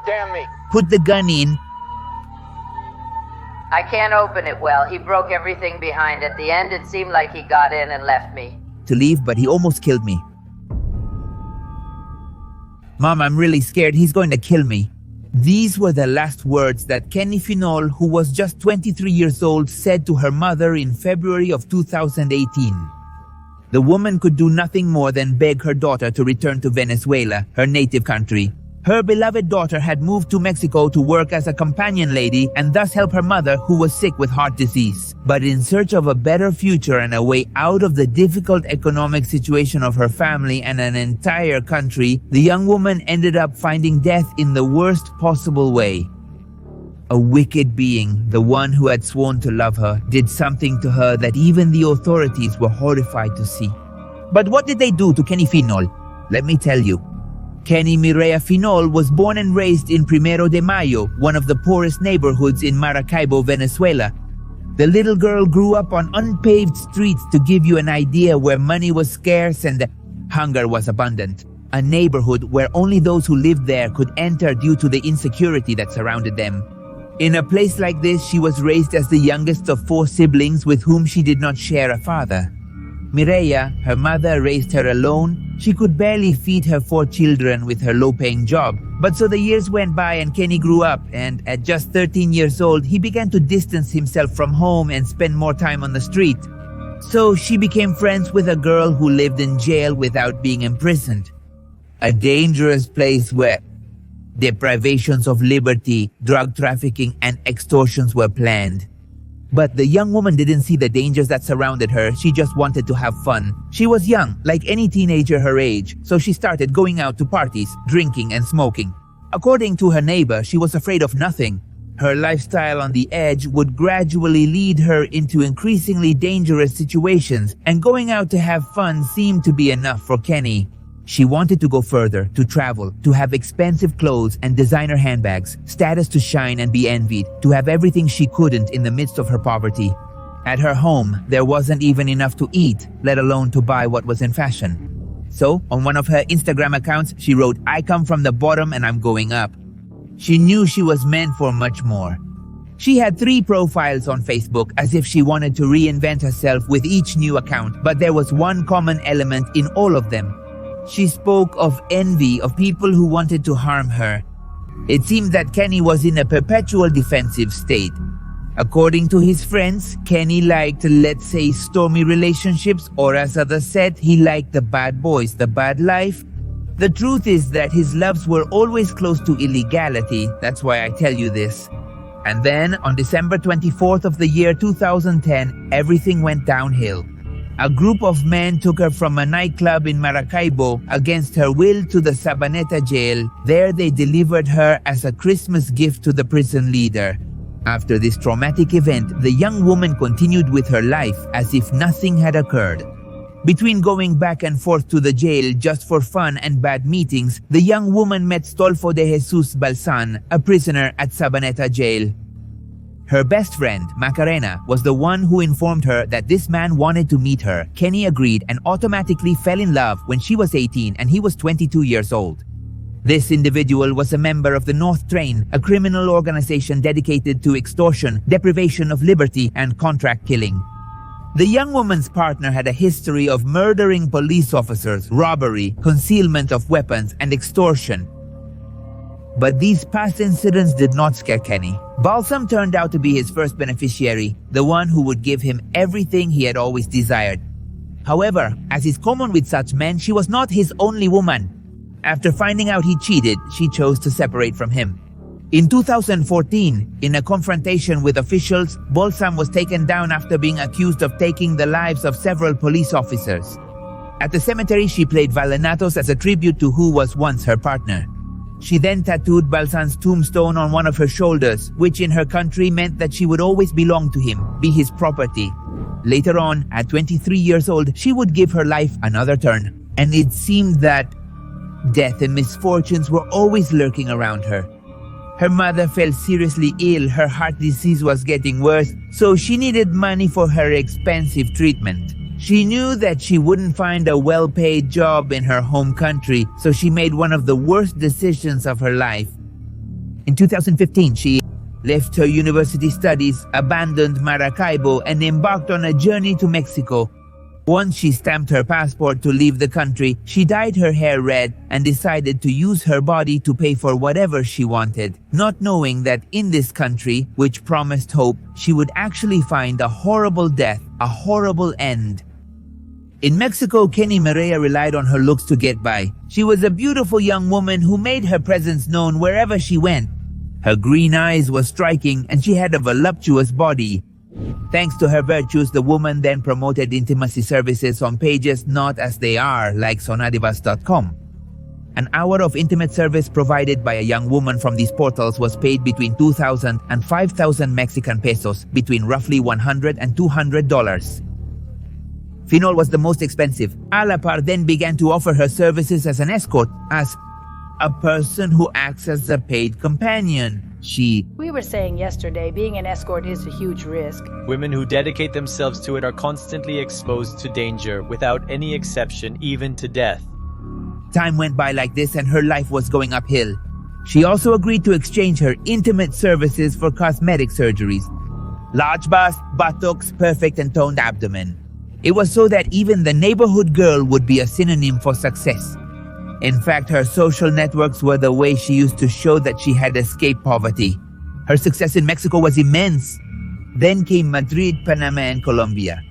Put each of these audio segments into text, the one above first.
Damn me. put the gun in. I can't open it well. He broke everything behind. At the end, it seemed like he got in and left me. To leave, but he almost killed me. Mom, I'm really scared. He's going to kill me. These were the last words that Kenny Finol, who was just 23 years old, said to her mother in February of 2018. The woman could do nothing more than beg her daughter to return to Venezuela, her native country. Her beloved daughter had moved to Mexico to work as a companion lady and thus help her mother, who was sick with heart disease. But in search of a better future and a way out of the difficult economic situation of her family and an entire country, the young woman ended up finding death in the worst possible way. A wicked being, the one who had sworn to love her, did something to her that even the authorities were horrified to see. But what did they do to Kenny Finol? Let me tell you. Kenny Mireya Finol was born and raised in Primero de Mayo, one of the poorest neighborhoods in Maracaibo, Venezuela. The little girl grew up on unpaved streets, to give you an idea, where money was scarce and hunger was abundant. A neighborhood where only those who lived there could enter due to the insecurity that surrounded them. In a place like this, she was raised as the youngest of 4 siblings with whom she did not share a father. Mireya, her mother, raised her alone. She could barely feed her 4 children with her low-paying job. But so the years went by and Kenny grew up, and at just 13 years old, he began to distance himself from home and spend more time on the street. So she became friends with a girl who lived in jail without being imprisoned. A dangerous place where deprivations of liberty, drug trafficking, and extortions were planned. But the young woman didn't see the dangers that surrounded her. She just wanted to have fun. She was young, like any teenager her age, so she started going out to parties, drinking and smoking. According to her neighbor, she was afraid of nothing. Her lifestyle on the edge would gradually lead her into increasingly dangerous situations, and going out to have fun seemed to be enough for Kenny. She wanted to go further, to travel, to have expensive clothes and designer handbags, status to shine and be envied, to have everything she couldn't in the midst of her poverty. At her home, there wasn't even enough to eat, let alone to buy what was in fashion. So, on one of her Instagram accounts, she wrote, "I come from the bottom and I'm going up." She knew she was meant for much more. She had 3 profiles on Facebook, as if she wanted to reinvent herself with each new account, but there was one common element in all of them. She spoke of envy, of people who wanted to harm her. It seemed that Kenny was in a perpetual defensive state. According to his friends, Kenny liked, let's say, stormy relationships, or as others said, he liked the bad boys, the bad life. The truth is that his loves were always close to illegality. That's why I tell you this. And then, on December 24th of the year 2010, everything went downhill. A group of men took her from a nightclub in Maracaibo against her will to the Sabaneta jail. There they delivered her as a Christmas gift to the prison leader. After this traumatic event, the young woman continued with her life as if nothing had occurred. Between going back and forth to the jail just for fun and bad meetings, the young woman met Stolfo de Jesus Balsan, a prisoner at Sabaneta jail. Her best friend, Macarena, was the one who informed her that this man wanted to meet her. Kenny agreed and automatically fell in love when she was 18 and he was 22 years old. This individual was a member of the North Train, a criminal organization dedicated to extortion, deprivation of liberty, and contract killing. The young woman's partner had a history of murdering police officers, robbery, concealment of weapons, and extortion. But these past incidents did not scare Kenny. Balsam turned out to be his first beneficiary, the one who would give him everything he had always desired. However, as is common with such men, she was not his only woman. After finding out he cheated, she chose to separate from him. In 2014, in a confrontation with officials, Balsam was taken down after being accused of taking the lives of several police officers. At the cemetery, she played vallenatos as a tribute to who was once her partner. She then tattooed Balsan's tombstone on one of her shoulders, which in her country meant that she would always belong to him, be his property. Later on, at 23 years old, she would give her life another turn, and it seemed that death and misfortunes were always lurking around her. Her mother fell seriously ill, her heart disease was getting worse, so she needed money for her expensive treatment. She knew that she wouldn't find a well-paid job in her home country, so she made one of the worst decisions of her life. In 2015, she left her university studies, abandoned Maracaibo, and embarked on a journey to Mexico. Once she stamped her passport to leave the country, she dyed her hair red and decided to use her body to pay for whatever she wanted, not knowing that in this country, which promised hope, she would actually find a horrible death, a horrible end. In Mexico, Kenny Mireya relied on her looks to get by. She was a beautiful young woman who made her presence known wherever she went. Her green eyes were striking and she had a voluptuous body. Thanks to her virtues, the woman then promoted intimacy services on pages not as they are, like sonadivas.com. An hour of intimate service provided by a young woman from these portals was paid between 2,000 and 5,000 Mexican pesos, between roughly $100 and $200. Finol was the most expensive. A la par then began to offer her services as an escort, as a person who acts as a paid companion. We were saying yesterday, being an escort is a huge risk. Women who dedicate themselves to it are constantly exposed to danger, without any exception, even to death. Time went by like this and her life was going uphill. She also agreed to exchange her intimate services for cosmetic surgeries. Large bust, buttocks, perfect and toned abdomen. It was so that even the neighborhood girl would be a synonym for success. In fact, her social networks were the way she used to show that she had escaped poverty. Her success in Mexico was immense. Then came Madrid, Panama, and Colombia.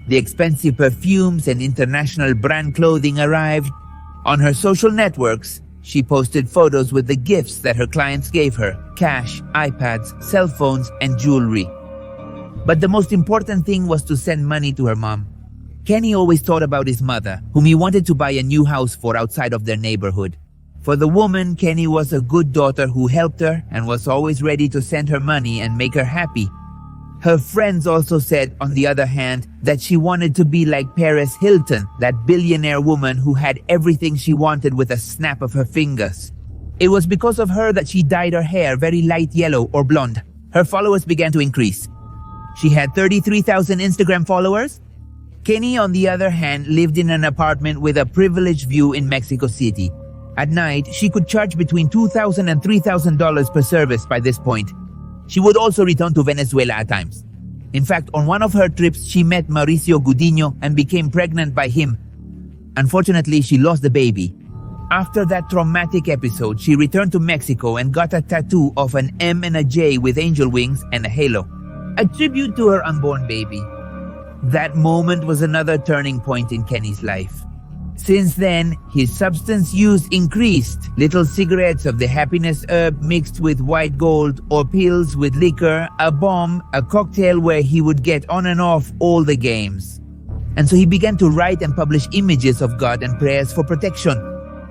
The expensive perfumes and international brand clothing arrived. On her social networks, she posted photos with the gifts that her clients gave her: cash, iPads, cell phones, and jewelry. But the most important thing was to send money to her mom. Kenny always thought about his mother, whom he wanted to buy a new house for outside of their neighborhood. For the woman, Kenny was a good daughter who helped her and was always ready to send her money and make her happy. Her friends also said, on the other hand, that she wanted to be like Paris Hilton, that billionaire woman who had everything she wanted with a snap of her fingers. It was because of her that she dyed her hair very light yellow or blonde. Her followers began to increase. She had 33,000 Instagram followers. Kenny, on the other hand, lived in an apartment with a privileged view in Mexico City. At night, she could charge between $2,000 and $3,000 per service by this point. She would also return to Venezuela at times. In fact, on one of her trips, she met Mauricio Gudiño and became pregnant by him. Unfortunately, she lost the baby. After that traumatic episode, she returned to Mexico and got a tattoo of an M and a J with angel wings and a halo, a tribute to her unborn baby. That moment was another turning point in Kenny's life. Since then, his substance use increased. Little cigarettes of the happiness herb mixed with white gold, or pills with liquor, a bomb, a cocktail where he would get on and off all the games. And so he began to write and publish images of God and prayers for protection.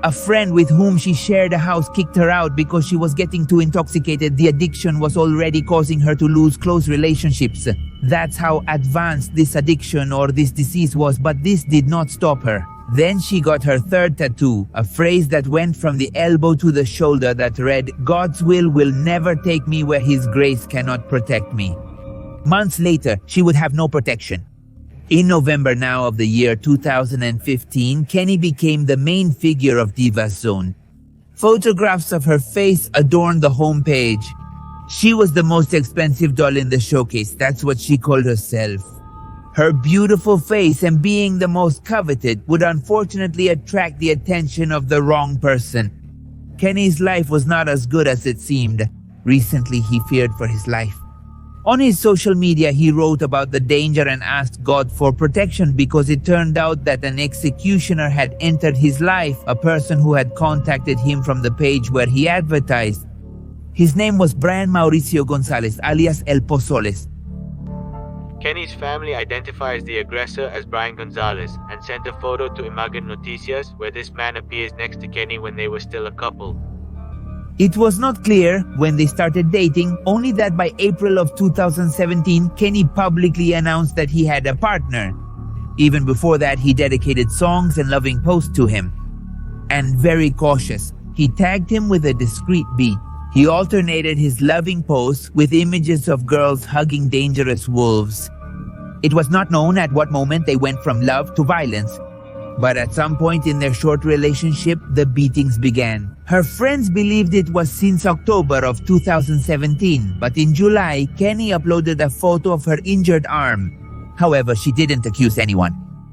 A friend with whom she shared a house kicked her out because she was getting too intoxicated. The addiction was already causing her to lose close relationships. That's how advanced this addiction or this disease was, but this did not stop her. Then she got her third tattoo, a phrase that went from the elbow to the shoulder that read, "God's will never take me where His grace cannot protect me." Months later, she would have no protection. In November now of the year 2015, Kenny became the main figure of Diva's Zone. Photographs of her face adorned the homepage. She was the most expensive doll in the showcase, that's what she called herself. Her beautiful face and being the most coveted would unfortunately attract the attention of the wrong person. Kenny's life was not as good as it seemed. Recently, he feared for his life. On his social media, he wrote about the danger and asked God for protection because it turned out that an executioner had entered his life, a person who had contacted him from the page where he advertised. His name was Brian Mauricio Gonzalez, alias El Pozoles. Kenny's family identifies the aggressor as Brian Gonzalez and sent a photo to Imagen Noticias where this man appears next to Kenny when they were still a couple. It was not clear when they started dating, only that by April of 2017, Kenny publicly announced that he had a partner. Even before that, he dedicated songs and loving posts to him. And very cautious, he tagged him with a discreet beat. He alternated his loving posts with images of girls hugging dangerous wolves. It was not known at what moment they went from love to violence. But at some point in their short relationship, the beatings began. Her friends believed it was since October of 2017, but in July, Kenny uploaded a photo of her injured arm. However, she didn't accuse anyone.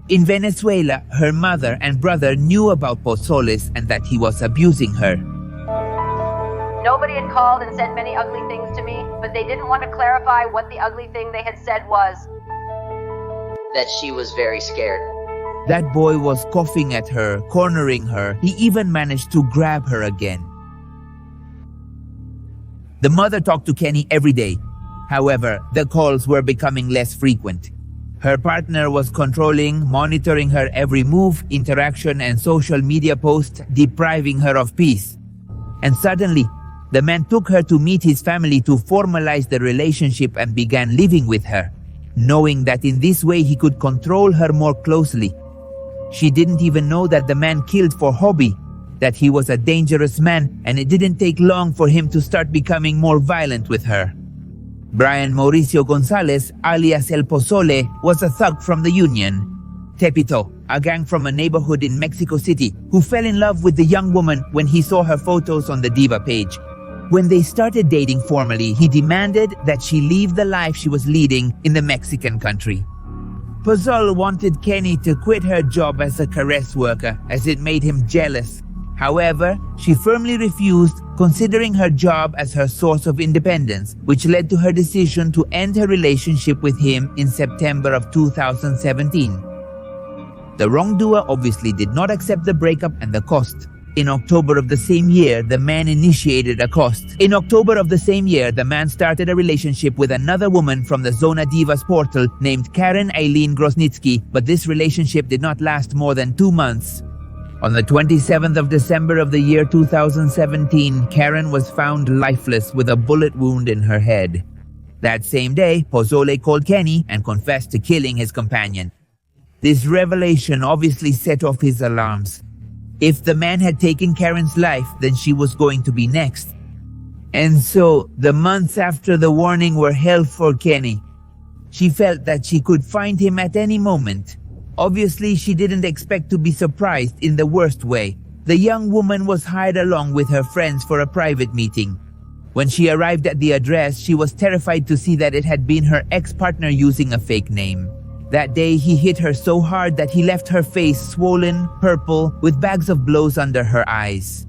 In Venezuela, her mother and brother knew about Pozoles and that he was abusing her. Nobody had called and said many ugly things to me, but they didn't want to clarify what the ugly thing they had said was. That she was very scared. That boy was coughing at her, cornering her. He even managed to grab her again. The mother talked to Kenny every day. However, the calls were becoming less frequent. Her partner was controlling, monitoring her every move, interaction, and social media post, depriving her of peace. And suddenly, the man took her to meet his family to formalize the relationship and began living with her, knowing that in this way he could control her more closely. She didn't even know that the man killed for hobby, that he was a dangerous man, and it didn't take long for him to start becoming more violent with her. Brian Mauricio Gonzalez, alias El Pozole, was a thug from the Union. Tepito, a gang from a neighborhood in Mexico City, who fell in love with the young woman when he saw her photos on the Diva page. When they started dating formally, he demanded that she leave the life she was leading in the Mexican country. Pozole wanted Kenny to quit her job as a caress worker, as it made him jealous. However, she firmly refused, considering her job as her source of independence, which led to her decision to end her relationship with him in September of 2017. The wrongdoer obviously did not accept the breakup and the cost. In October of the same year, the man initiated a cost. In October of the same year, the man started a relationship with another woman from the Zona Divas portal named Karen Eileen Grosnitsky, but this relationship did not last more than 2 months. On the 27th of December of the year 2017, Karen was found lifeless with a bullet wound in her head. That same day, Pozole called Kenny and confessed to killing his companion. This revelation obviously set off his alarms. If the man had taken Karen's life, then she was going to be next. And so, the months after the warning were hell for Kenny. She felt that she could find him at any moment. Obviously, she didn't expect to be surprised in the worst way. The young woman was hired along with her friends for a private meeting. When she arrived at the address, she was terrified to see that it had been her ex-partner using a fake name. That day, he hit her so hard that he left her face swollen, purple, with bags of blows under her eyes.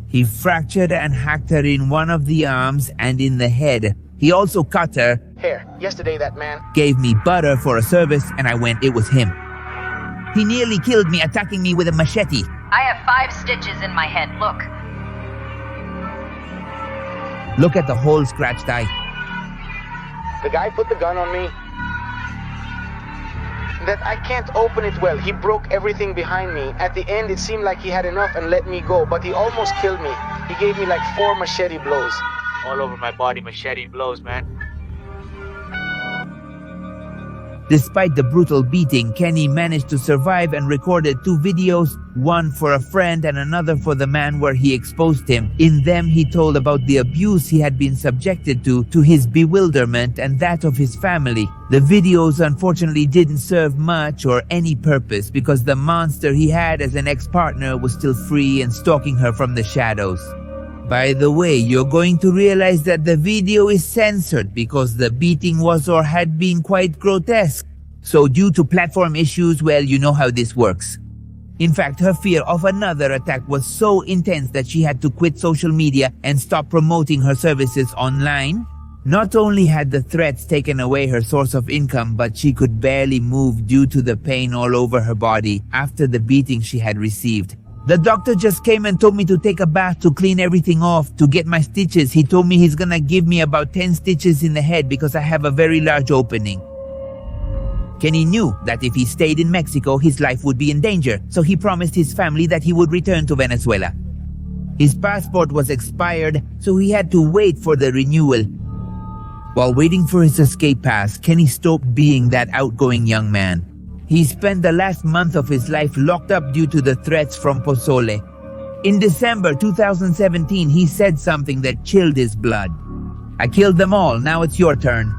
He fractured and hacked her in one of the arms and in the head. He also cut her. Here, yesterday that man Gave me butter for a service, and I went, it was him. He nearly killed me, attacking me with a machete. I have 5 stitches in my head, look. Look at the whole scratched eye. The guy put the gun on me. That I can't open it well. He broke everything behind me. At the end, it seemed like he had enough and let me go, but he almost killed me. He gave me like 4 machete blows. All over my body, machete blows, man. Despite the brutal beating, Kenny managed to survive and recorded 2 videos, one for a friend and another for the man where he exposed him. In them, he told about the abuse he had been subjected to his bewilderment and that of his family. The videos unfortunately didn't serve much or any purpose because the monster he had as an ex-partner was still free and stalking her from the shadows. By the way, you're going to realize that the video is censored because the beating was or had been quite grotesque. So due to platform issues, well, you know how this works. In fact, her fear of another attack was so intense that she had to quit social media and stop promoting her services online. Not only had the threats taken away her source of income, but she could barely move due to the pain all over her body after the beating she had received. The doctor just came and told me to take a bath to clean everything off, to get my stitches. He told me he's gonna give me about 10 stitches in the head because I have a very large opening. Kenny knew that if he stayed in Mexico, his life would be in danger, so he promised his family that he would return to Venezuela. His passport was expired, so he had to wait for the renewal. While waiting for his escape pass, Kenny stopped being that outgoing young man. He spent the last month of his life locked up due to the threats from Pozole. In December 2017, he said something that chilled his blood. I killed them all, now it's your turn.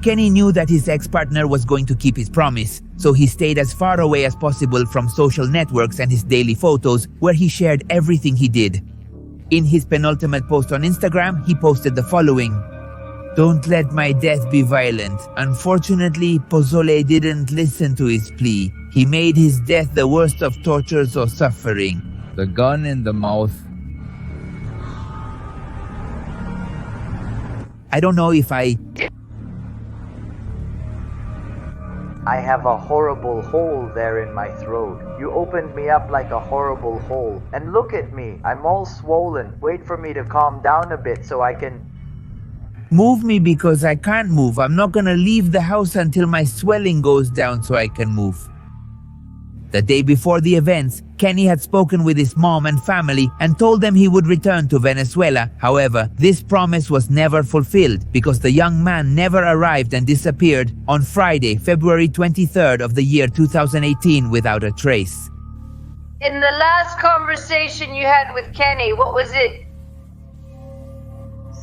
Kenny knew that his ex-partner was going to keep his promise, so he stayed as far away as possible from social networks and his daily photos, where he shared everything he did. In his penultimate post on Instagram, he posted the following: "Don't let my death be violent. Unfortunately, Pozole didn't listen to his plea. He made his death the worst of tortures or suffering." The gun in the mouth. I don't know if I have a horrible hole there in my throat. You opened me up like a horrible hole. And look at me, I'm all swollen. Wait for me to calm down a bit so I can... Move me because I can't move. I'm not gonna leave the house until my swelling goes down so I can move. The day before the events, Kenny had spoken with his mom and family and told them he would return to Venezuela. However, this promise was never fulfilled because the young man never arrived and disappeared on Friday, February 23rd of the year 2018 without a trace. In the last conversation you had with Kenny, what was it?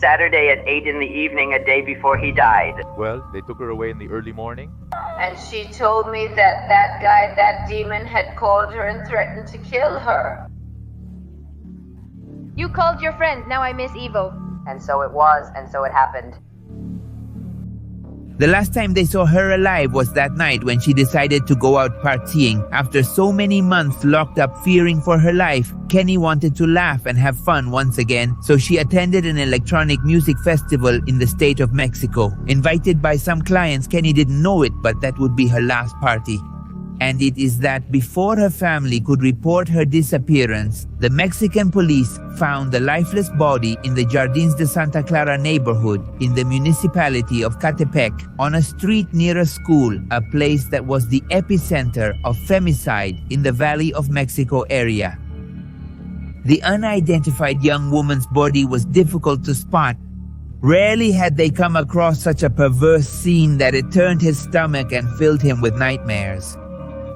Saturday at 8 in the evening, a day before he died. Well, they took her away in the early morning. And she told me that that guy, that demon, had called her and threatened to kill her. You called your friend, now I miss Evo. And so it was, and so it happened. The last time they saw her alive was that night when she decided to go out partying. After so many months locked up fearing for her life, Kenny wanted to laugh and have fun once again, so she attended an electronic music festival in the state of Mexico. Invited by some clients, Kenny didn't know it, but that would be her last party. And it is that before her family could report her disappearance, the Mexican police found the lifeless body in the Jardins de Santa Clara neighborhood in the municipality of Catepec, on a street near a school, a place that was the epicenter of femicide in the Valley of Mexico area. The unidentified young woman's body was difficult to spot. Rarely had they come across such a perverse scene that it turned his stomach and filled him with nightmares.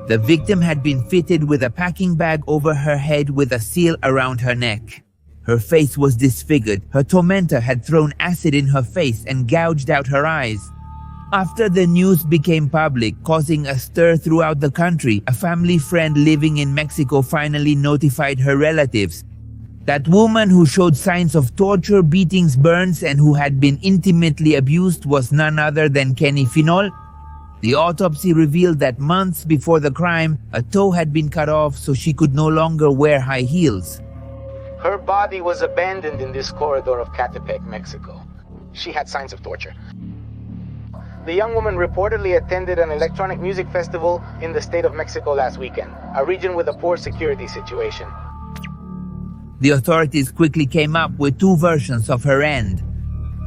The victim had been fitted with a packing bag over her head with a seal around her neck. Her face was disfigured. Her tormentor had thrown acid in her face and gouged out her eyes. After the news became public, causing a stir throughout the country, a family friend living in Mexico finally notified her relatives. That woman who showed signs of torture, beatings, burns, and who had been intimately abused was none other than Kenny Finol. The autopsy revealed that months before the crime, a toe had been cut off so she could no longer wear high heels. Her body was abandoned in this corridor of Catepec, Mexico. She had signs of torture. The young woman reportedly attended an electronic music festival in the state of Mexico last weekend, a region with a poor security situation. The authorities quickly came up with two versions of her end.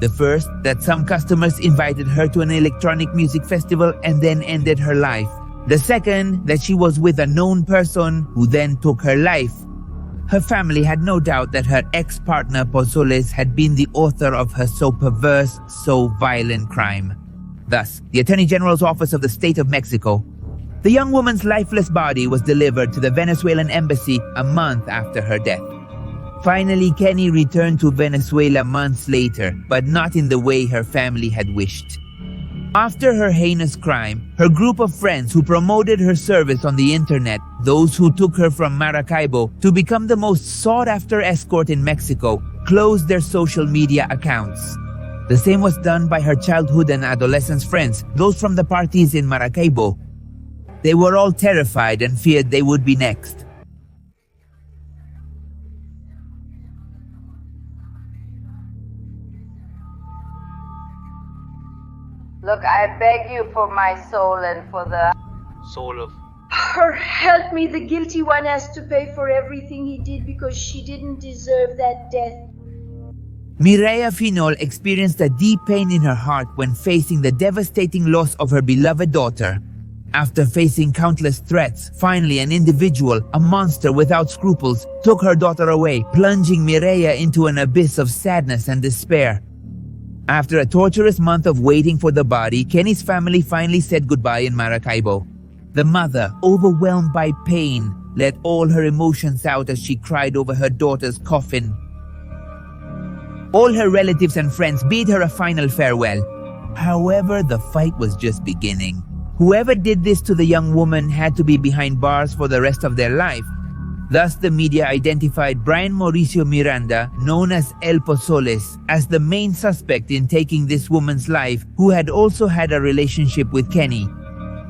The first, that some customers invited her to an electronic music festival and then ended her life. The second, that she was with a known person who then took her life. Her family had no doubt that her ex-partner Pozoles had been the author of her so perverse, so violent crime. Thus, the Attorney General's Office of the State of Mexico. The young woman's lifeless body was delivered to the Venezuelan embassy a month after her death. Finally, Kenny returned to Venezuela months later, but not in the way her family had wished. After her heinous crime, her group of friends who promoted her service on the internet, those who took her from Maracaibo to become the most sought-after escort in Mexico, closed their social media accounts. The same was done by her childhood and adolescence friends, those from the parties in Maracaibo. They were all terrified and feared they would be next. Look, I beg you for my soul and for the Soul of... Help me, the guilty one has to pay for everything he did because she didn't deserve that death. Mireya Finol experienced a deep pain in her heart when facing the devastating loss of her beloved daughter. After facing countless threats, finally an individual, a monster without scruples, took her daughter away, plunging Mireya into an abyss of sadness and despair. After a torturous month of waiting for the body, Kenny's family finally said goodbye in Maracaibo. The mother, overwhelmed by pain, let all her emotions out as she cried over her daughter's coffin. All her relatives and friends bid her a final farewell. However, the fight was just beginning. Whoever did this to the young woman had to be behind bars for the rest of their life. Thus, the media identified Brian Mauricio Miranda, known as El Pozoles, as the main suspect in taking this woman's life, who had also had a relationship with Kenny.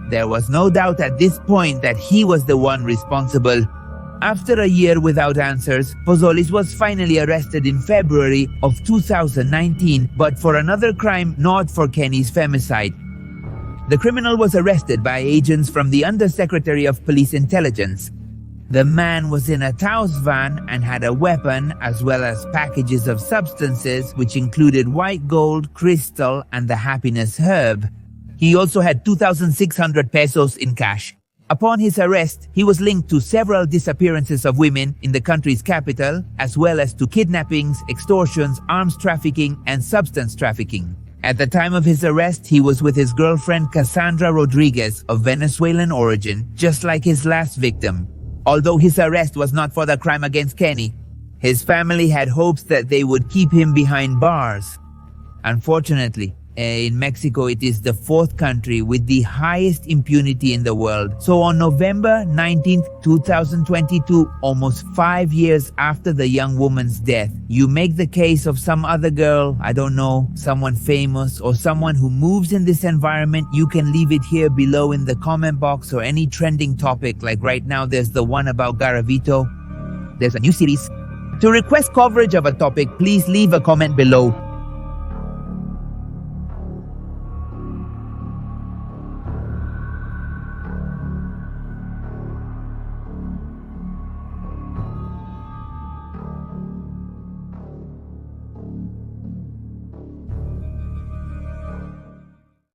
There was no doubt at this point that he was the one responsible. After a year without answers, Pozoles was finally arrested in February of 2019, but for another crime not for Kenny's femicide. The criminal was arrested by agents from the Undersecretary of Police Intelligence. The man was in a Taos van and had a weapon as well as packages of substances which included white gold, crystal, and the happiness herb. He also had 2,600 pesos in cash. Upon his arrest, he was linked to several disappearances of women in the country's capital, as well as to kidnappings, extortions, arms trafficking, and substance trafficking. At the time of his arrest, he was with his girlfriend Cassandra Rodriguez of Venezuelan origin, just like his last victim. Although his arrest was not for the crime against Kenny, his family had hopes that they would keep him behind bars. Unfortunately, in Mexico, it is the fourth country with the highest impunity in the world. So on November 19th, 2022, almost 5 years after the young woman's death, you make the case of some other girl, I don't know, someone famous or someone who moves in this environment. You can leave it here below in the comment box, or any trending topic. Like right now, there's the one about Garavito. There's a new series. To request coverage of a topic, please leave a comment below.